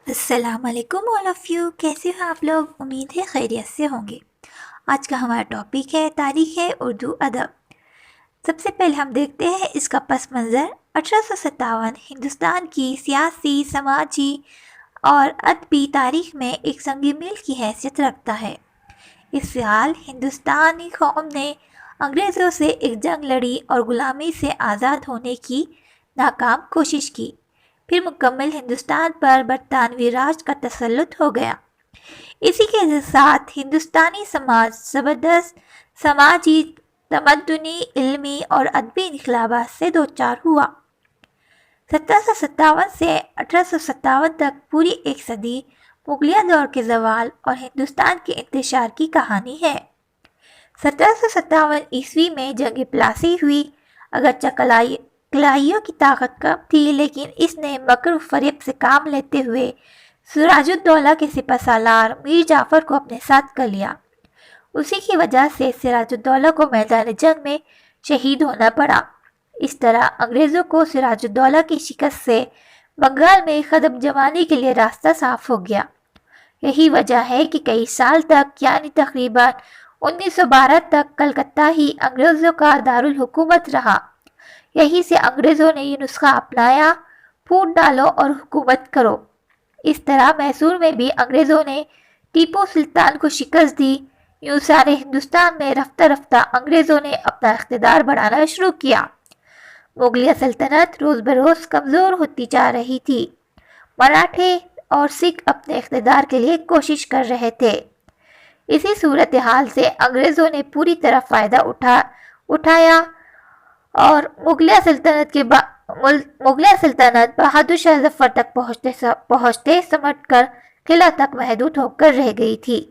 السلام علیکم all of you, کیسے ہیں آپ لوگ؟ امید ہے خیریت سے ہوں گے۔ آج کا ہمارا ٹاپک ہے تاریخ اردو ادب۔ سب سے پہلے ہم دیکھتے ہیں اس کا پس منظر۔ 1857 ہندوستان کی سیاسی، سماجی اور ادبی تاریخ میں ایک سنگ میل کی حیثیت رکھتا ہے۔ اس سال ہندوستانی قوم نے انگریزوں سے ایک جنگ لڑی اور غلامی سے آزاد ہونے کی ناکام کوشش کی۔ پھر مکمل ہندوستان پر برطانوی راج کا تسلط ہو گیا۔ اسی کے ساتھ ہندوستانی سماج زبردست سماجی، تمدنی، علمی اور ادبی انقلابات سے دوچار ہوا۔ 1757 سے 1857 تک پوری ایک صدی مغلیہ دور کے زوال اور ہندوستان کے انتشار کی کہانی ہے۔ 1757 عیسوی میں جنگ پلاسی ہوئی۔ اگرچہ کلائیوں کی طاقت کم تھی، لیکن اس نے مکر و فریب سے کام لیتے ہوئے سراج الدولہ کے سپہ سالار میر جعفر کو اپنے ساتھ کر لیا۔ اسی کی وجہ سے سراج الدولہ کو میدان جنگ میں شہید ہونا پڑا۔ اس طرح انگریزوں کو سراج الدولہ کی شکست سے بنگال میں قدم جمانے کے لیے راستہ صاف ہو گیا۔ یہی وجہ ہے کہ کئی سال تک، یعنی تقریباً 1912 تک، کلکتہ ہی انگریزوں کا دارالحکومت رہا۔ یہیں سے انگریزوں نے یہ نسخہ اپنایا: پھوٹ ڈالو اور حکومت کرو۔ اس طرح میسور میں بھی انگریزوں نے ٹیپو سلطان کو شکست دی۔ یوں سارے ہندوستان میں رفتہ رفتہ انگریزوں نے اپنا اقتدار بڑھانا شروع کیا۔ مغلیہ سلطنت روز بروز کمزور ہوتی جا رہی تھی۔ مراٹھے اور سکھ اپنے اقتدار کے لیے کوشش کر رہے تھے۔ اسی صورتحال سے انگریزوں نے پوری طرح فائدہ اٹھایا اور مغلیہ سلطنت بہادر شاہ ظفر تک پہنچتے سمٹ کر قلعہ تک محدود ہو کر رہ گئی تھی۔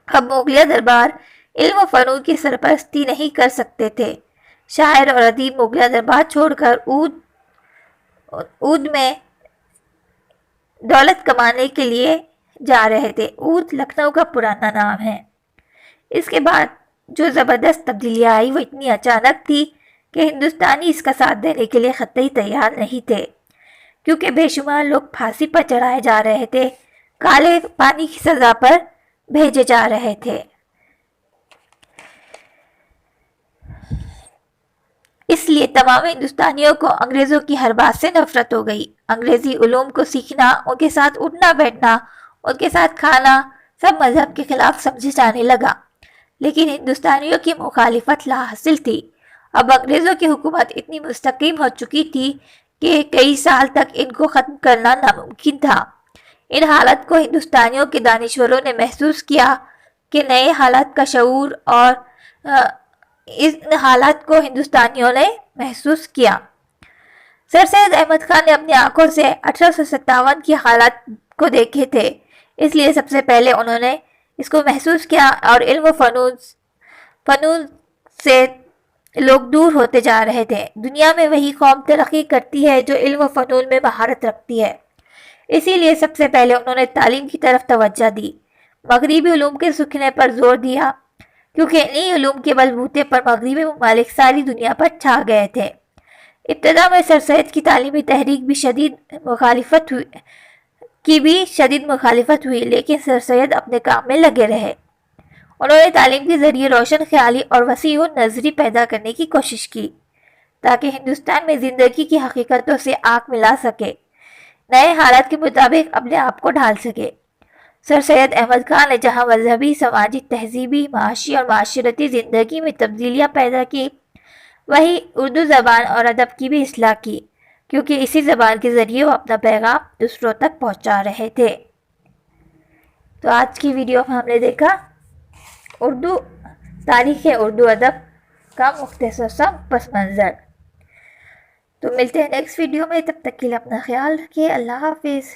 اب مغلیہ دربار علم و فنون کی سرپرستی نہیں کر سکتے تھے۔ شاعر اور ادیب مغلیہ دربار چھوڑ کر اودھ میں دولت کمانے کے لیے جا رہے تھے۔ اودھ لکھنؤ کا پرانا نام ہے۔ اس کے بعد جو زبردست تبدیلیاں آئی وہ اتنی اچانک تھی کہ ہندوستانی اس کا ساتھ دینے کے لیے قطعی تیار نہیں تھے، کیونکہ بے شمار لوگ پھانسی پر چڑھائے جا رہے تھے، کالے پانی کی سزا پر بھیجے جا رہے تھے۔ اس لیے تمام ہندوستانیوں کو انگریزوں کی ہر بات سے نفرت ہو گئی۔ انگریزی علوم کو سیکھنا، ان کے ساتھ اٹھنا بیٹھنا، ان کے ساتھ کھانا، سب مذہب کے خلاف سمجھے جانے لگا۔ لیکن ہندوستانیوں کی مخالفت لا حاصل تھی۔ اب انگریزوں کی حکومت اتنی مستحکم ہو چکی تھی کہ کئی سال تک ان کو ختم کرنا ناممکن تھا۔ ان حالات کو ہندوستانیوں کے دانشوروں نے محسوس کیا کہ نئے حالات کا شعور اور ان حالات کو ہندوستانیوں نے محسوس کیا۔ سر سید احمد خان نے اپنی آنکھوں سے 1857 کی حالات کو دیکھے تھے، اس لیے سب سے پہلے انہوں نے اس کو محسوس کیا اور علم و فنون سے لوگ دور ہوتے جا رہے تھے۔ دنیا میں وہی قوم ترقی کرتی ہے جو علم و فنون میں مہارت رکھتی ہے۔ اسی لیے سب سے پہلے انہوں نے تعلیم کی طرف توجہ دی، مغربی علوم کے سیکھنے پر زور دیا، کیونکہ انہی علوم کے بلبوتے پر مغربی ممالک ساری دنیا پر چھا گئے تھے۔ ابتدا میں سر سید کی تعلیمی تحریک بھی شدید مخالفت ہوئی، لیکن سر سید اپنے کام میں لگے رہے۔ انہوں نے تعلیم کے ذریعے روشن خیالی اور وسیع نظری پیدا کرنے کی کوشش کی تاکہ ہندوستان میں زندگی کی حقیقتوں سے آنکھ ملا سکے، نئے حالات کے مطابق اپنے آپ کو ڈھال سکے۔ سر سید احمد خان نے جہاں مذہبی، سماجی، تہذیبی، معاشی اور معاشرتی زندگی میں تبدیلیاں پیدا کی، وہیں اردو زبان اور ادب کی بھی اصلاح کی، کیونکہ اسی زبان کے ذریعے وہ اپنا پیغام دوسروں تک پہنچا رہے تھے۔ تو آج کی ویڈیو میں ہم نے دیکھا تاریخ اردو ادب کا مختصر سا پس منظر۔ تو ملتے ہیں نیکسٹ ویڈیو میں، تب تک کے لیے اپنا خیال رکھیے۔ اللہ حافظ۔